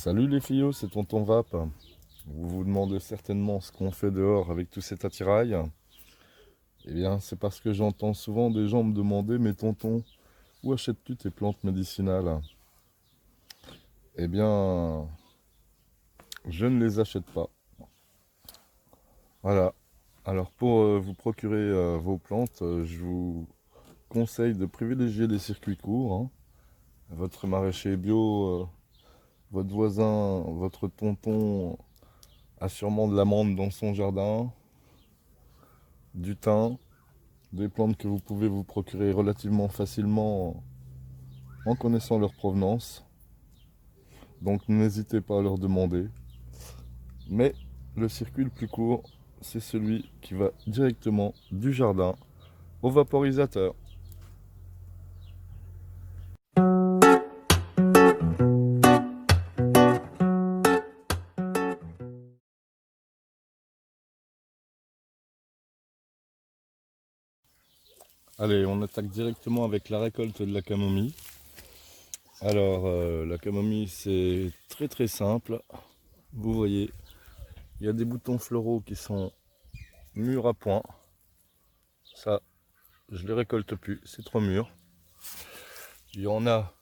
Salut les fillots, c'est tonton Vap. Vous vous demandez certainement ce qu'on fait dehors avec tout cet attirail. Eh bien, c'est parce que j'entends souvent des gens me demander: mais tonton, où achètes-tu tes plantes médicinales? Eh bien, je ne les achète pas. Voilà. Alors pour vous procurer vos plantes, je vous conseille de privilégier les circuits courts, hein. Votre maraîcher bio, votre voisin, votre tonton a sûrement de l'amande dans son jardin, du thym, des plantes que vous pouvez vous procurer relativement facilement en connaissant leur provenance. Donc n'hésitez pas à leur demander. Mais le circuit le plus court, c'est celui qui va directement du jardin au vaporisateur. Allez, on attaque directement avec la récolte de la camomille. Alors, la camomille, c'est très très simple. Vous voyez, il y a des boutons floraux qui sont mûrs à point. Ça, je les récolte plus, c'est trop mûr. Il y en a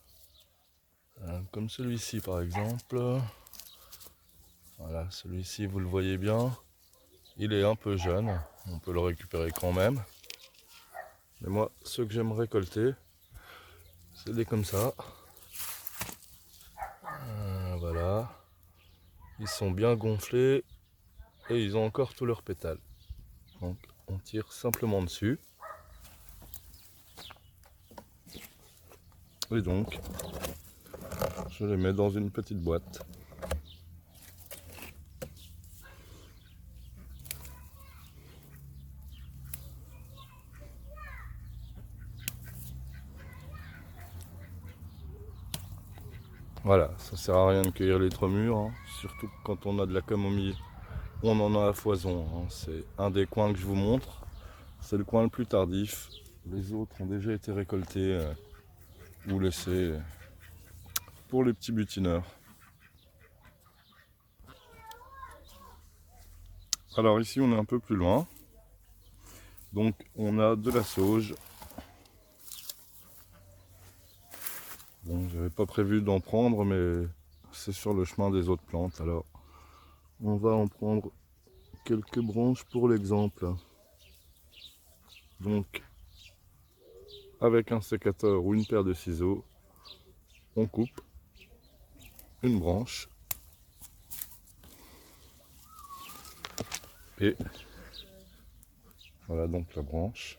comme celui-ci par exemple. Voilà, celui-ci vous le voyez bien. Il est un peu jeune, on peut le récupérer quand même. Mais moi, ceux que j'aime récolter, c'est des comme ça. Voilà. Ils sont bien gonflés et ils ont encore tous leurs pétales. Donc on tire simplement dessus. Et donc, je les mets dans une petite boîte. Voilà, ça sert à rien de cueillir les trop mûrs, hein. Surtout quand on a de la camomille, on en a à foison, hein. C'est un des coins que je vous montre, c'est le coin le plus tardif. Les autres ont déjà été récoltés ou laissés pour les petits butineurs. Alors ici on est un peu plus loin, donc on a de la sauge. Bon, j'avais pas prévu d'en prendre, mais c'est sur le chemin des autres plantes, alors on va en prendre quelques branches pour l'exemple. Donc avec un sécateur ou une paire de ciseaux, on coupe une branche et voilà donc la branche.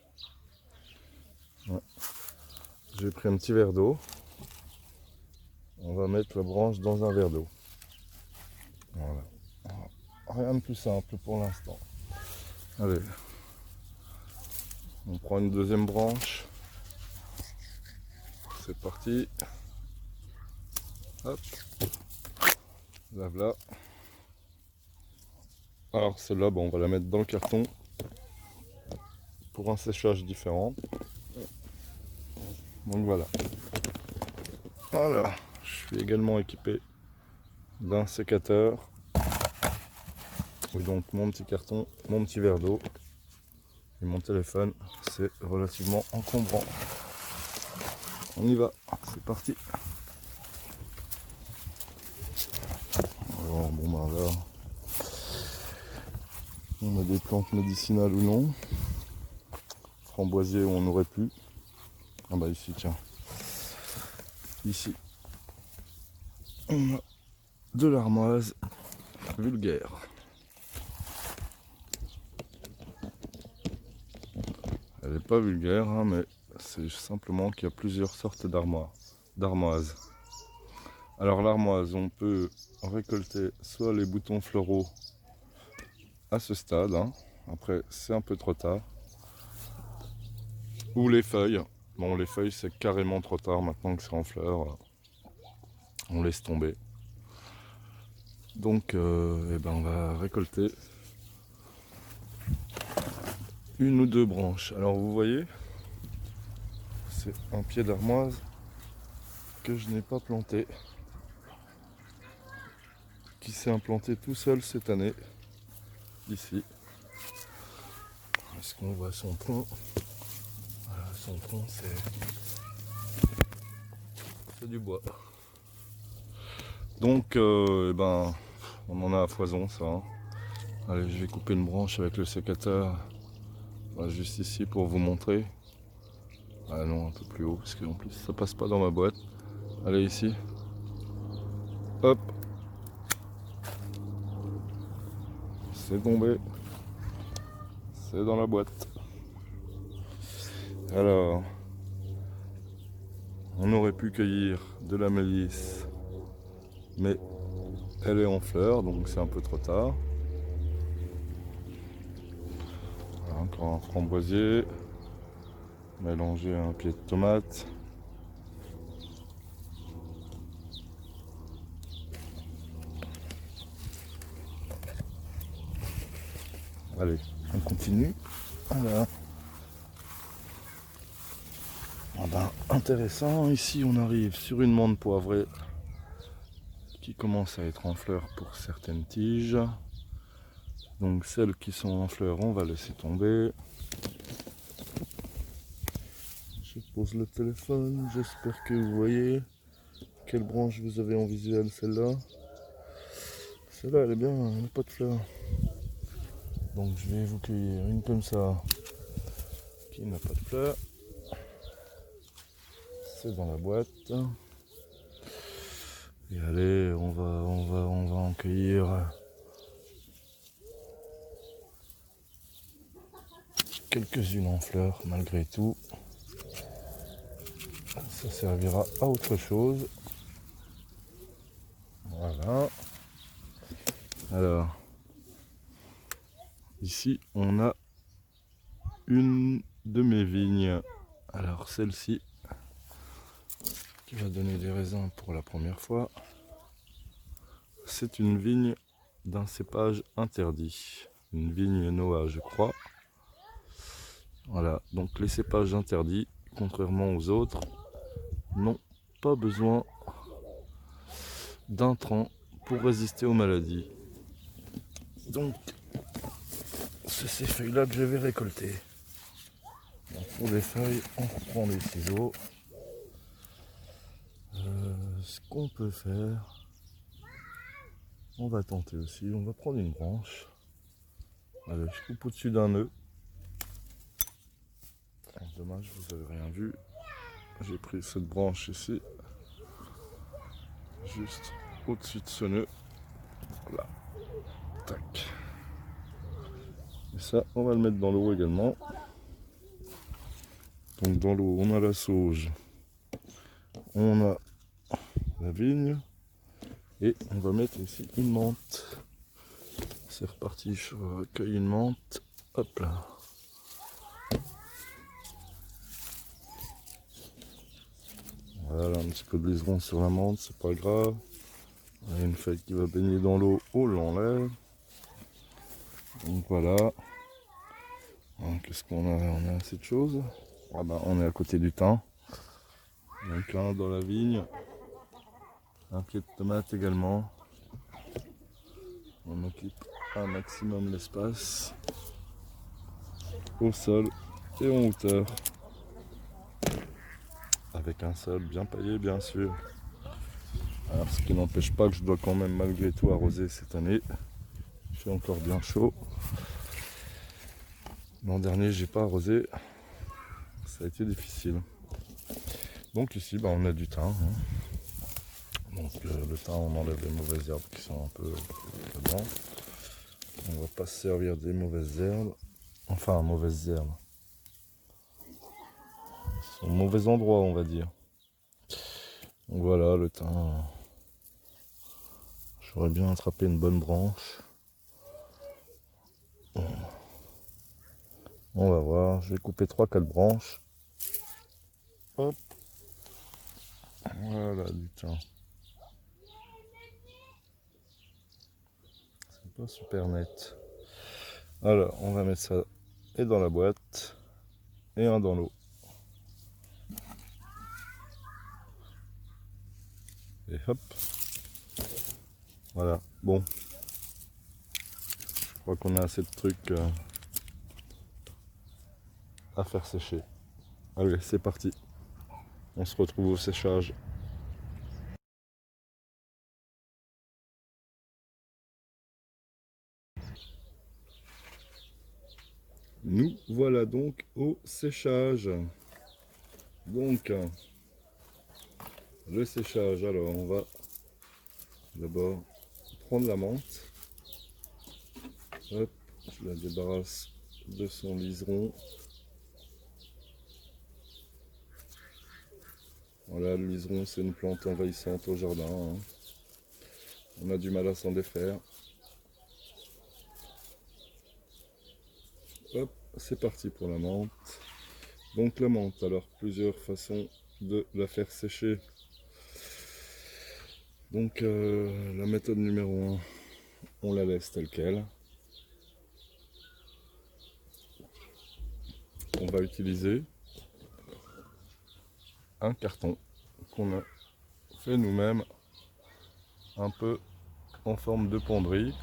Ouais. J'ai pris un petit verre d'eau. On va mettre la branche dans un verre d'eau. Voilà. Rien de plus simple pour l'instant. Allez. On prend une deuxième branche. C'est parti. Hop. Là, voilà. Alors celle-là, bon, on va la mettre dans le carton pour un séchage différent. Donc voilà. Voilà. Je suis également équipé d'un sécateur. Et donc mon petit carton, mon petit verre d'eau et mon téléphone, c'est relativement encombrant. On y va, c'est parti. Alors, bon ben là, on a des plantes médicinales ou non. Framboisier où on aurait pu. Ah bah ici tiens. Ici. On a de l'armoise vulgaire. Elle n'est pas vulgaire, hein, mais c'est simplement qu'il y a plusieurs sortes d'armoises. Alors l'armoise, on peut récolter soit les boutons floraux à ce stade, hein. Après c'est un peu trop tard, ou les feuilles. Bon, les feuilles c'est carrément trop tard maintenant que c'est en fleurs, on laisse tomber. Donc eh ben, on va récolter une ou deux branches. Alors vous voyez, c'est un pied d'armoise que je n'ai pas planté. qui s'est implanté tout seul cette année, ici. Est-ce qu'on voit son tronc? Voilà, son tronc c'est du bois. Donc eh ben, on en a à foison ça. Hein. Allez, je vais couper une branche avec le sécateur, voilà, juste ici pour vous montrer. Ah non, un peu plus haut, parce qu'en plus ça passe pas dans ma boîte. Allez ici. Hop. C'est tombé. C'est dans la boîte. Alors, on aurait pu cueillir de la mélisse, mais elle est en fleurs, donc c'est un peu trop tard. Voilà, encore un framboisier, mélangé à un pied de tomate. Allez, on continue. Voilà. Ah ben, intéressant, ici on arrive sur une menthe poivrée qui commence à être en fleurs pour certaines tiges. Donc celles qui sont en fleurs, on va laisser tomber. Je pose le téléphone, j'espère que vous voyez. Quelle branche vous avez en visuel, celle-là? Celle-là, elle est bien, elle n'a pas de fleurs. Donc je vais vous cueillir une comme ça, qui n'a pas de fleurs. C'est dans la boîte. Et allez, on va en cueillir quelques-unes en fleurs malgré tout. Ça servira à autre chose. Voilà. Alors, ici on a une de mes vignes. Alors celle-ci, qui va donner des raisins pour la première fois. C'est une vigne d'un cépage interdit. Une vigne Noah, je crois. Voilà, donc les cépages interdits, contrairement aux autres, n'ont pas besoin d'intrants pour résister aux maladies. Donc, c'est ces feuilles-là que je vais récolter. Donc, pour les feuilles, on reprend les ciseaux. Ce qu'on peut faire, on va tenter aussi, on va prendre une branche. Allez, je coupe au-dessus d'un nœud. Dommage, vous avez rien vu. J'ai pris cette branche ici, juste au-dessus de ce nœud. Voilà. Tac. Et ça, on va le mettre dans l'eau également. Donc dans l'eau, on a la sauge, on a la vigne, et on va mettre ici une menthe. C'est reparti, je recueille une menthe. Hop là. Voilà, un petit peu de liseron sur la menthe, c'est pas grave. Il y a une feuille qui va baigner dans l'eau, on l'enlève. Donc voilà. Qu'est-ce qu'on a? On a assez de choses. Ah bah, on est à côté du thym. Donc un dans la vigne. Un pied de tomate également. On occupe un maximum l'espace. Au sol et en hauteur. Avec un sol bien paillé bien sûr. Alors, ce qui n'empêche pas que je dois quand même malgré tout arroser cette année. Il fait encore bien chaud. L'an dernier j'ai pas arrosé. Ça a été difficile. Donc ici on a du thym. Hein. Donc le thym, on enlève les mauvaises herbes qui sont un peu dedans. On va pas se servir des mauvaises herbes. Enfin mauvaises herbes. Au mauvais endroit on va dire. Donc voilà le thym. J'aurais bien attrapé une bonne branche. On va voir, je vais couper 3-4 branches. Hop. Voilà du thym. C'est pas super net. Alors on va mettre ça et dans la boîte et un dans l'eau. Et hop. Voilà, bon, je crois qu'on a assez de trucs à faire sécher. Allez, c'est parti. On se retrouve au séchage. Nous voilà donc au séchage. Donc, le séchage, alors on va d'abord prendre la menthe. Hop, je la débarrasse de son liseron. Voilà, le liseron, c'est une plante envahissante au jardin, hein. On a du mal à s'en défaire. Hop, c'est parti pour la menthe. Donc la menthe, alors plusieurs façons de la faire sécher. Donc la méthode numéro 1, on la laisse telle qu'elle. On va utiliser un carton qu'on a fait nous-mêmes, un peu en forme de penderie,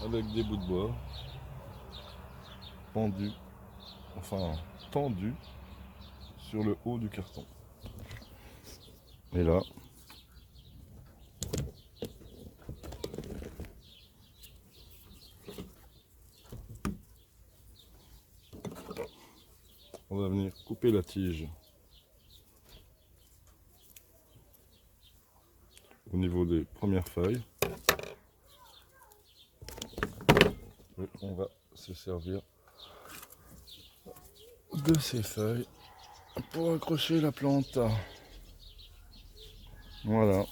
avec des bouts de bois pendus, enfin tendus sur le haut du carton. Et là, on va venir couper la tige au niveau des premières feuilles. Et on va se servir de ces feuilles pour accrocher la plante. Voilà.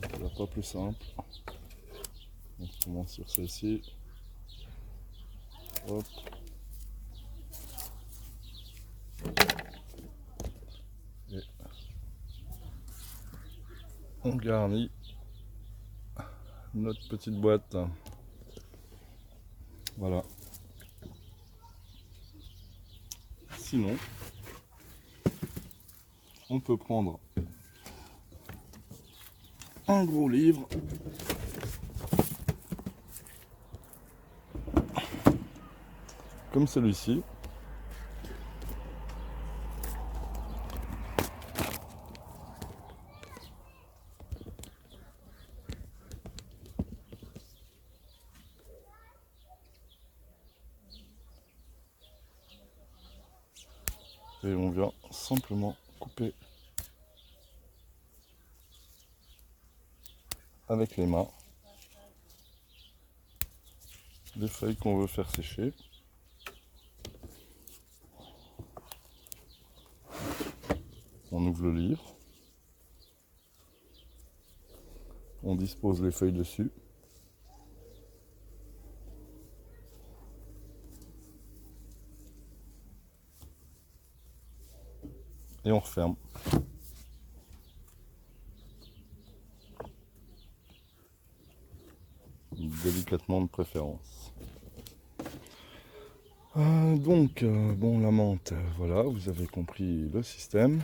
C'est pas plus simple. On commence sur celle-ci. Hop. Et on garnit notre petite boîte. Voilà. Sinon, on peut prendre un gros livre comme celui-ci. Et on vient simplement couper avec les mains les feuilles qu'on veut faire sécher. On ouvre le livre, on dispose les feuilles dessus. Et on referme. Délicatement de préférence. Bon, la menthe, voilà, vous avez compris le système.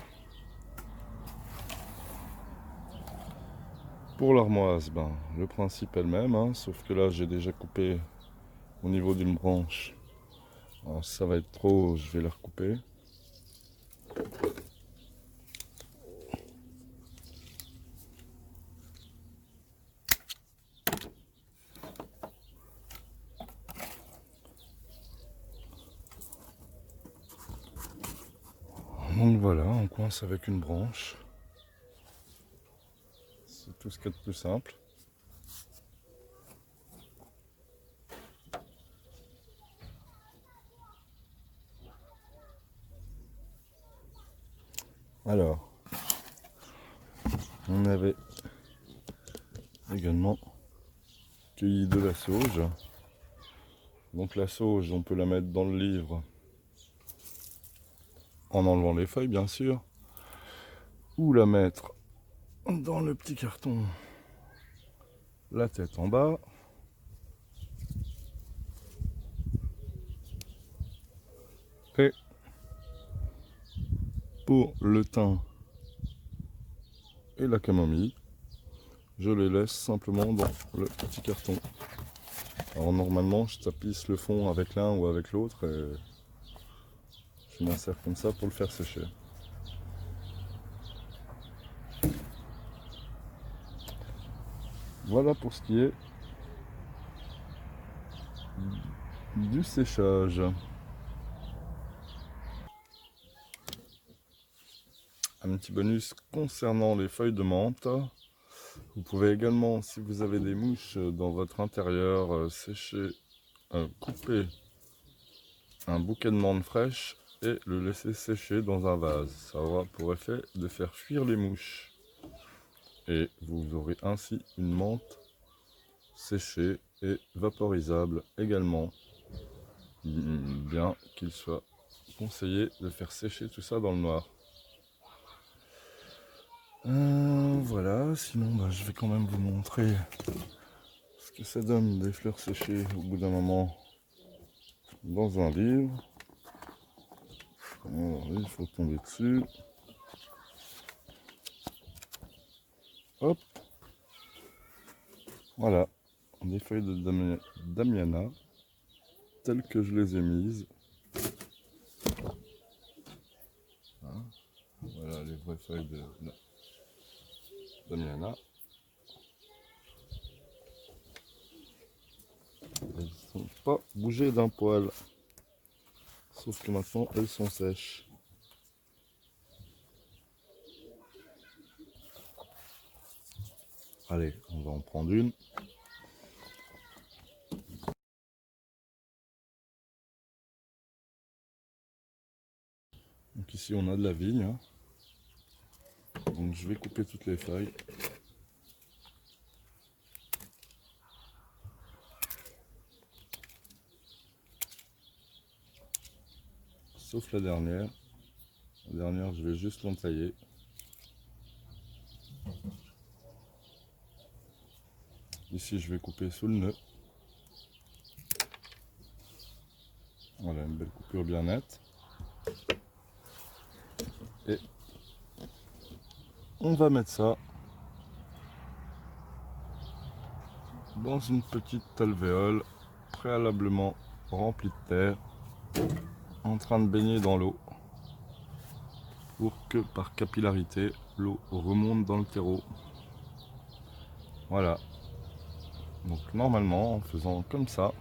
Pour l'armoise, ben, le principe est le même, hein, sauf que là j'ai déjà coupé au niveau d'une branche. Alors, ça va être trop, je vais la recouper. Donc voilà, on coince avec une branche. C'est tout ce qu'il y a de plus simple. Alors, on avait également cueilli de la sauge. Donc la sauge, on peut la mettre dans le livre en enlevant les feuilles, bien sûr, ou la mettre dans le petit carton, la tête en bas. Et pour le thym, et la camomille. Je les laisse simplement dans le petit carton. Alors normalement je tapisse le fond avec l'un ou avec l'autre et je m'en sers comme ça pour le faire sécher. Voilà pour ce qui est du séchage. Un petit bonus concernant les feuilles de menthe. Vous pouvez également, si vous avez des mouches dans votre intérieur, couper un bouquet de menthe fraîche et le laisser sécher dans un vase. Ça aura pour effet de faire fuir les mouches. Et vous aurez ainsi une menthe séchée et vaporisable également. Bien qu'il soit conseillé de faire sécher tout ça dans le noir. Voilà, sinon je vais quand même vous montrer ce que ça donne des fleurs séchées au bout d'un moment dans un livre. Alors, il faut tomber dessus. Hop. Voilà, des feuilles de Damiana telles que je les ai mises. Voilà les vraies feuilles de Damiana. Elles ne sont pas bougées d'un poil. Sauf que maintenant elles sont sèches. Allez, on va en prendre une. Donc ici on a de la vigne. Hein. Donc je vais couper toutes les feuilles. Sauf la dernière. La dernière, je vais juste l'entailler. Ici, je vais couper sous le nœud. Voilà, une belle coupure bien nette. Et on va mettre ça dans une petite alvéole préalablement remplie de terre, en train de baigner dans l'eau, pour que par capillarité, l'eau remonte dans le terreau. Voilà. Donc normalement, en faisant comme ça,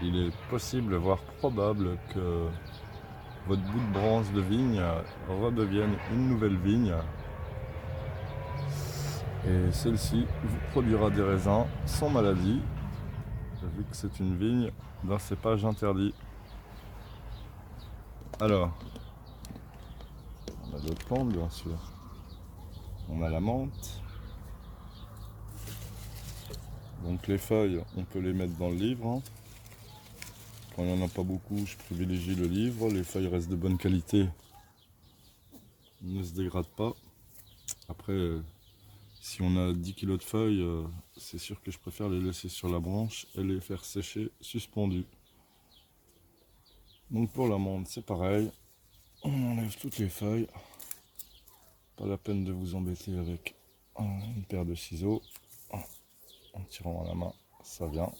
il est possible, voire probable, que votre bout de branche de vigne redevienne une nouvelle vigne. Et celle-ci vous produira des raisins sans maladie, vu que c'est une vigne d'un cépage interdit. Alors, on a d'autres plantes bien sûr. On a la menthe. Donc les feuilles, on peut les mettre dans le livre. Hein. Quand il n'y en a pas beaucoup, je privilégie le livre. Les feuilles restent de bonne qualité, ne se dégradent pas. Après, si on a 10 kg de feuilles, c'est sûr que je préfère les laisser sur la branche et les faire sécher suspendues. Donc pour la menthe, c'est pareil. On enlève toutes les feuilles. Pas la peine de vous embêter avec une paire de ciseaux. En tirant à la main, ça vient.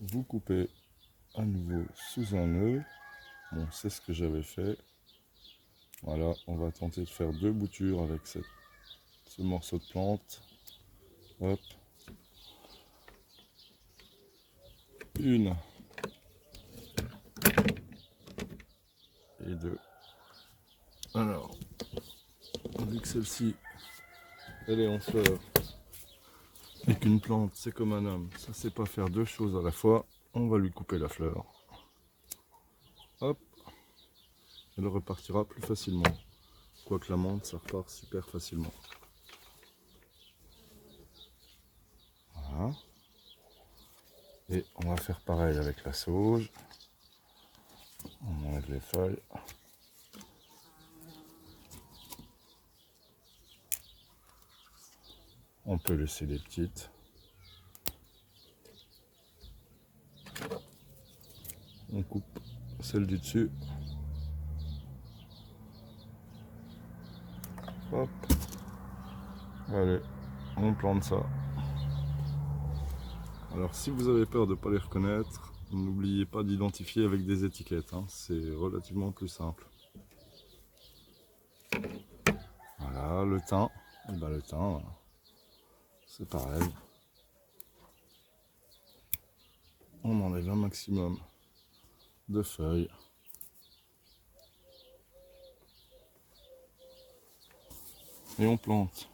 Vous coupez à nouveau sous un nœud. Bon, c'est ce que j'avais fait. Voilà, on va tenter de faire deux boutures avec ce morceau de plante. Hop. Une. Et deux. Alors, vu que celle-ci, elle est en fleur, et qu'une plante, c'est comme un homme, ça sait pas faire deux choses à la fois, on va lui couper la fleur. Hop. Elle repartira plus facilement. Quoique la menthe, ça repart super facilement. Voilà. Et on va faire pareil avec la sauge. On enlève les feuilles. On peut laisser les petites. On coupe celle du dessus. Hop. Allez, on plante ça. Alors si vous avez peur de ne pas les reconnaître, n'oubliez pas d'identifier avec des étiquettes, hein. C'est relativement plus simple. Voilà, le thym. Et ben, le thym, c'est pareil. On enlève un maximum de feuilles. Et on plante.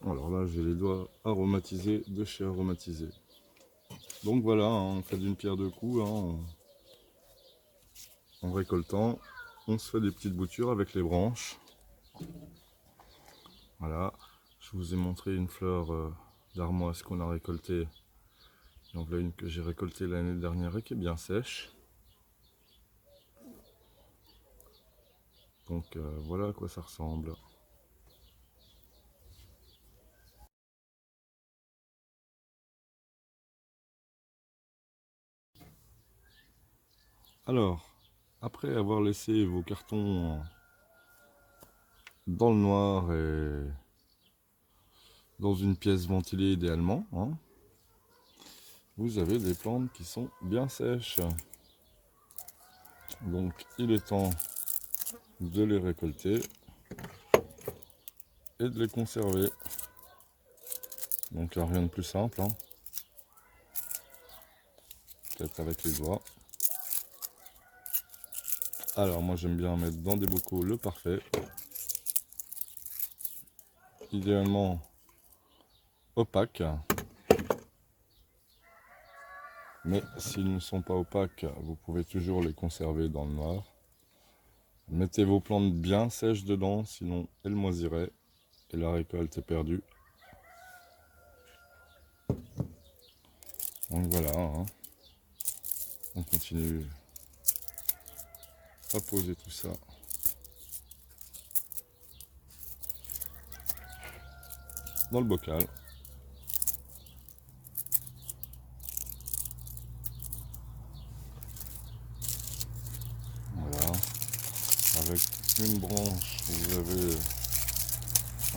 Alors là, j'ai les doigts aromatisés de chez Aromatisé. Donc voilà, hein, on fait d'une pierre deux coups. Hein, en récoltant, on se fait des petites boutures avec les branches. Voilà, je vous ai montré une fleur d'armoise qu'on a récoltée. Et voilà une que j'ai récoltée l'année dernière et qui est bien sèche. Donc voilà à quoi ça ressemble. Alors, après avoir laissé vos cartons dans le noir et dans une pièce ventilée idéalement, hein, vous avez des plantes qui sont bien sèches. Donc il est temps de les récolter et de les conserver. Donc là, rien de plus simple, hein. Peut-être avec les doigts. Alors moi j'aime bien mettre dans des bocaux le parfait. Idéalement opaque. Mais s'ils ne sont pas opaques, vous pouvez toujours les conserver dans le noir. Mettez vos plantes bien sèches dedans, sinon elles moisiraient et la récolte est perdue. Donc voilà, hein. On continue à poser tout ça. Dans le bocal. Voilà. Avec une branche, vous avez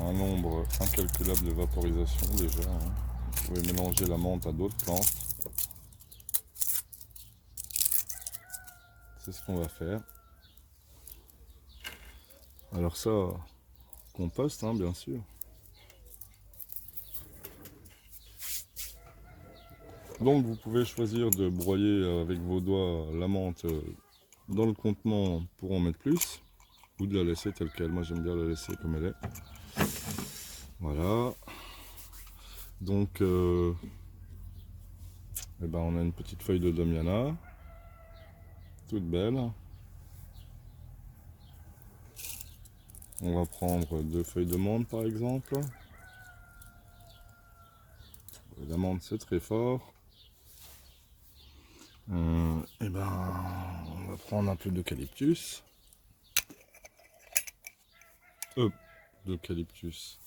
un nombre incalculable de vaporisation déjà, hein. Vous pouvez mélanger la menthe à d'autres plantes. C'est ce qu'on va faire. Alors ça, compost, hein, bien sûr. Donc vous pouvez choisir de broyer avec vos doigts la menthe dans le contenant pour en mettre plus, ou de la laisser telle qu'elle. Moi j'aime bien la laisser comme elle est. Voilà. Donc eh ben, on a une petite feuille de Damiana, toute belle. On va prendre deux feuilles de menthe par exemple. La menthe c'est très fort. Et ben on va prendre un peu d'eucalyptus. D'eucalyptus.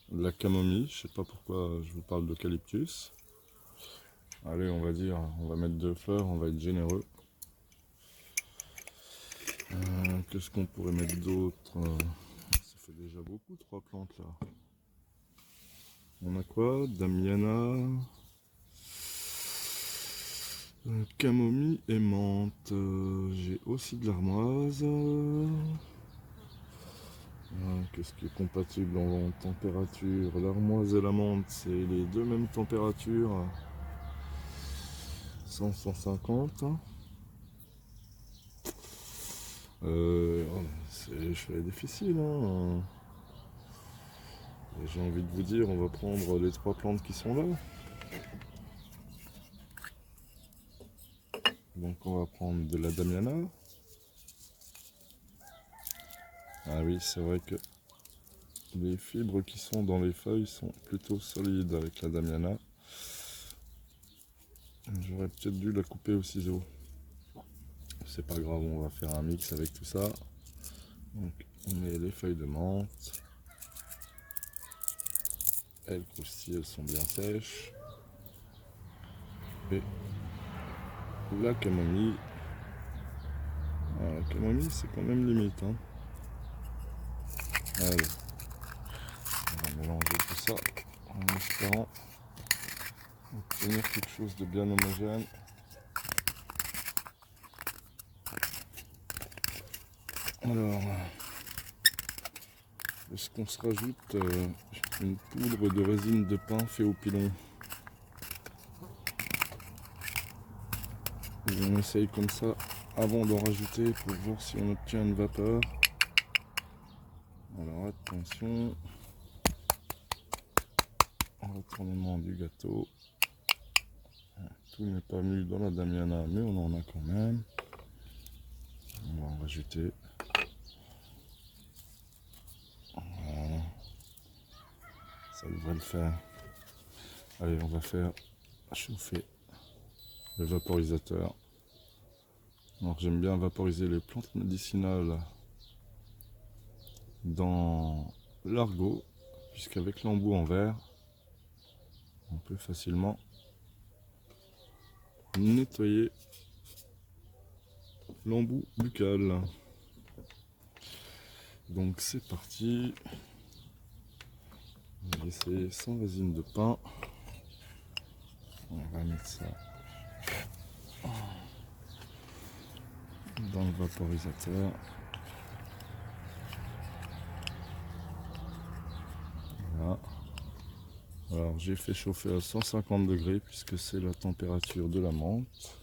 De la camomille, je sais pas pourquoi je vous parle d'eucalyptus. Allez, on va dire, on va mettre deux fleurs, on va être généreux. Qu'est-ce qu'on pourrait mettre d'autre? Ça fait déjà beaucoup, trois plantes là. On a quoi? Damiana, camomille et menthe. J'ai aussi de l'armoise. Qu'est-ce qui est compatible en température? L'armoise et la menthe, c'est les deux mêmes températures. 100-150. C'est choix difficile, hein. J'ai envie de vous dire, on va prendre les trois plantes qui sont là. Donc on va prendre de la Damiana. Ah oui, c'est vrai que les fibres qui sont dans les feuilles sont plutôt solides avec la Damiana. J'aurais peut-être dû la couper au ciseau. C'est pas grave, on va faire un mix avec tout ça. Donc on met les feuilles de menthe. Elles croustillent, elles sont bien sèches. Et la camomille. Ah, la camomille c'est quand même limite, hein. Allez, on va mélanger tout ça en espérant obtenir quelque chose de bien homogène. Alors, est-ce qu'on se rajoute une poudre de résine de pain fait au pilon? Et on essaye comme ça avant d'en rajouter pour voir si on obtient une vapeur. Alors attention, retournement du gâteau. Tout n'est pas mis dans la Damiana, mais on en a quand même. On va en rajouter. Voilà. Ça devrait le faire. Allez, on va faire chauffer le vaporisateur. Alors j'aime bien vaporiser les plantes médicinales dans l'argot, puisqu'avec l'embout en verre, on peut facilement nettoyer l'embout buccal. Donc c'est parti. On va essayer sans résine de pain. On va mettre ça dans le vaporisateur. Voilà. Alors j'ai fait chauffer à 150 degrés puisque c'est la température de la menthe.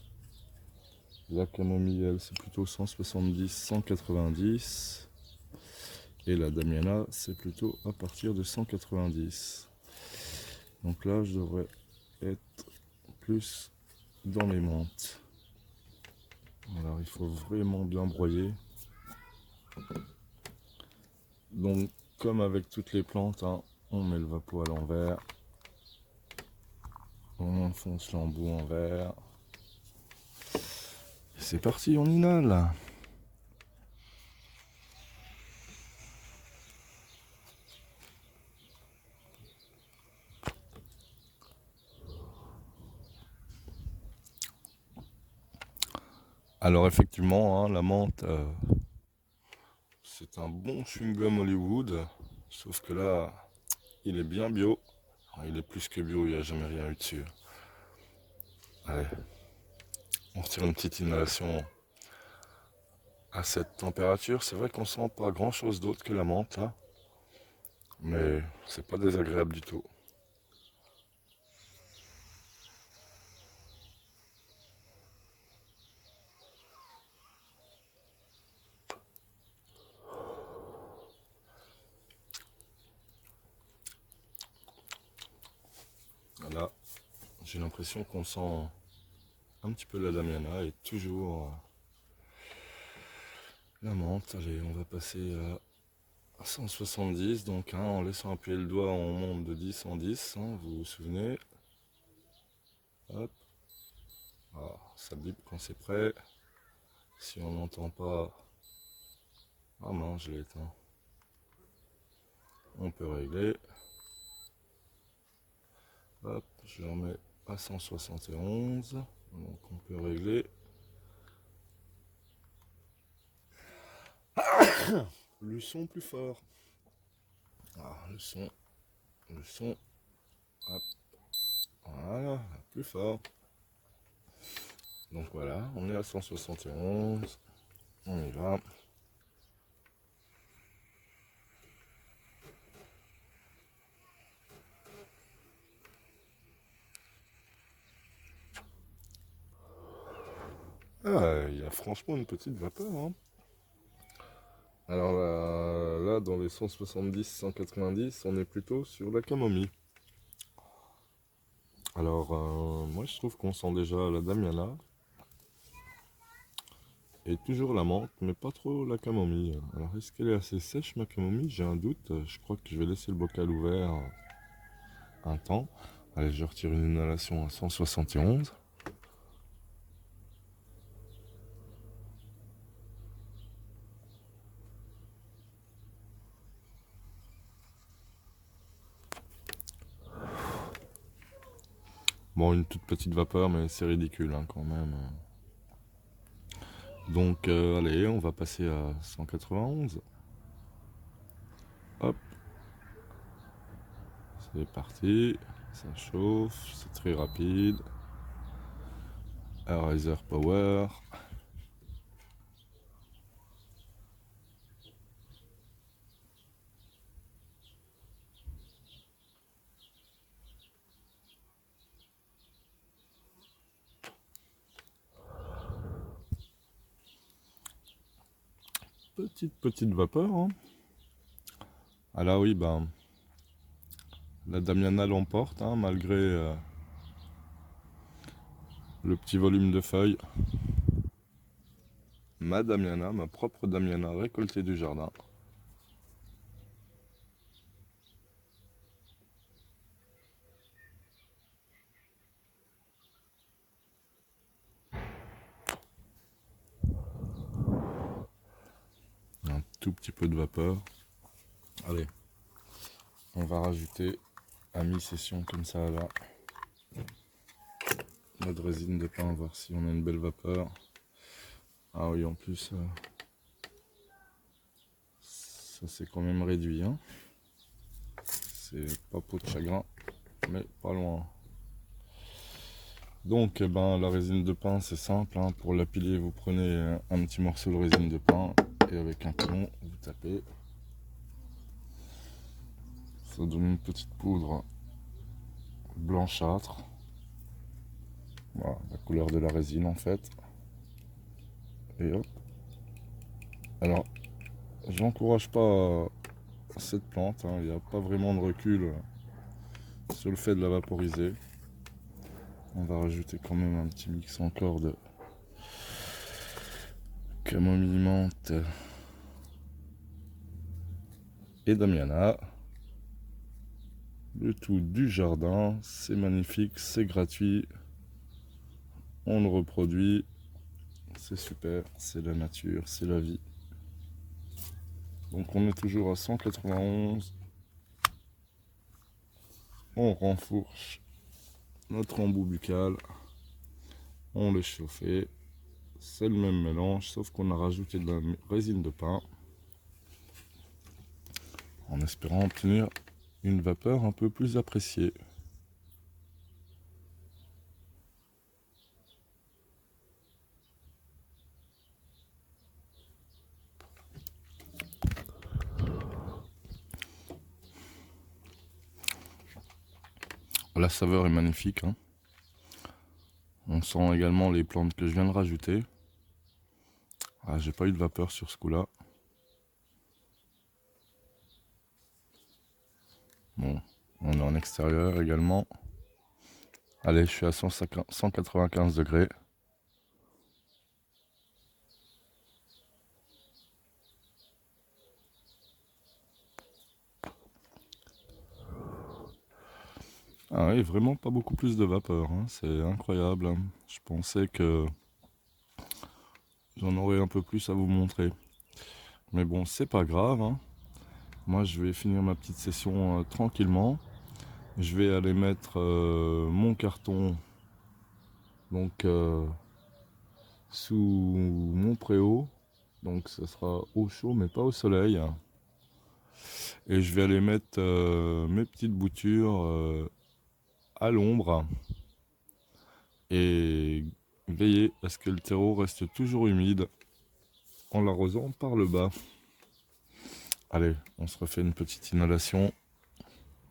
La camomille, elle, c'est plutôt 170, 190. Et la Damiana, c'est plutôt à partir de 190. Donc là, je devrais être plus dans les menthes. Alors il faut vraiment bien broyer. Donc comme avec toutes les plantes, hein, on met le vapeau à l'envers. On enfonce l'embout en verre. Et c'est parti, on inhale. Alors effectivement, hein, la menthe, c'est un bon chewing-gum Hollywood. Sauf que là, il est bien bio. Il est plus que bio, il n'y a jamais rien eu dessus. Allez, on retire une petite inhalation à cette température. C'est vrai qu'on sent pas grand chose d'autre que la menthe là. Mais c'est pas désagréable du tout. Là, j'ai l'impression qu'on sent un petit peu la Damiana et toujours la menthe. Allez, on va passer à 170. Donc hein, en laissant appuyer le doigt, on monte de 10 en 10. Hein, vous vous souvenez. Hop. Ah, ça bip quand c'est prêt. Si on n'entend pas... Ah non, je l'ai éteint. On peut régler. Hop, je le remets à 171. Donc on peut régler. Le son plus fort. Ah, le son. Hop. Voilà, plus fort. Donc voilà, on est à 171. On y va. Ah, il y a franchement une petite vapeur. Hein. Alors là, dans les 170-190, on est plutôt sur la camomille. Alors, moi je trouve qu'on sent déjà la Damiana. Et toujours la menthe, mais pas trop la camomille. Alors, est-ce qu'elle est assez sèche ma camomille? J'ai un doute. Je crois que je vais laisser le bocal ouvert un temps. Allez, je retire une inhalation à 171. Bon, une toute petite vapeur, mais c'est ridicule hein, quand même. Donc, allez, on va passer à 191. Hop, c'est parti, ça chauffe, c'est très rapide. Air Power. Petite vapeur, hein. Ah là oui, ben la Damiana l'emporte, hein, malgré le petit volume de feuilles. Ma Damiana, ma propre Damiana récoltée du jardin. Un tout petit peu de vapeur. Allez, on va rajouter à mi-session comme ça là notre résine de pain, voir si on a une belle vapeur. Ah oui, en plus ça c'est quand même réduit, hein. C'est pas peau de chagrin, mais pas loin. Donc ben, la résine de pain c'est simple, hein. Pour l'appiler vous prenez un petit morceau de résine de pain et avec un pilon vous tapez. Ça donne une petite poudre blanchâtre. Voilà, la couleur de la résine en fait. Et hop. Alors, j'encourage pas cette plante, hein. Il n'y a pas vraiment de recul sur le fait de la vaporiser. On va rajouter quand même un petit mix encore de camomille menthe et damiana. Le tout du jardin, c'est magnifique, c'est gratuit. On le reproduit, c'est super, c'est la nature, c'est la vie. Donc on est toujours à 191. On renfourche notre embout buccal, on le chauffait. C'est le même mélange, sauf qu'on a rajouté de la résine de pain en espérant obtenir une vapeur un peu plus appréciée. La saveur est magnifique, hein. On sent également les plantes que je viens de rajouter. Ah, j'ai pas eu de vapeur sur ce coup-là. Bon, on est en extérieur également. Allez, je suis à 195 degrés. Ah oui, vraiment pas beaucoup plus de vapeur, hein. C'est incroyable, hein. Je pensais que j'en aurais un peu plus à vous montrer. Mais bon, c'est pas grave, hein. Moi, je vais finir ma petite session tranquillement. Je vais aller mettre mon carton donc sous mon préau. Donc ça sera au chaud mais pas au soleil. Et je vais aller mettre mes petites boutures à l'ombre. Et veiller à ce que le terreau reste toujours humide en l'arrosant par le bas. Allez, on se refait une petite inhalation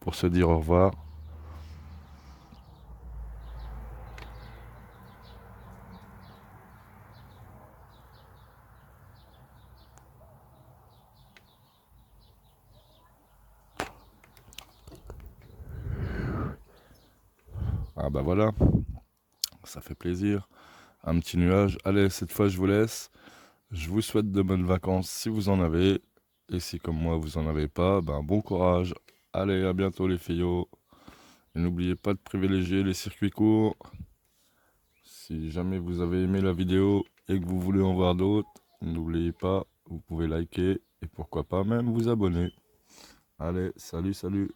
pour se dire au revoir. Ah bah voilà, ça fait plaisir. Un petit nuage. Allez, cette fois je vous laisse. Je vous souhaite de bonnes vacances si vous en avez. Et si comme moi vous en avez pas, ben bon courage. Allez, à bientôt les fillots. Et n'oubliez pas de privilégier les circuits courts. Si jamais vous avez aimé la vidéo et que vous voulez en voir d'autres, n'oubliez pas, vous pouvez liker et pourquoi pas même vous abonner. Allez, salut, salut.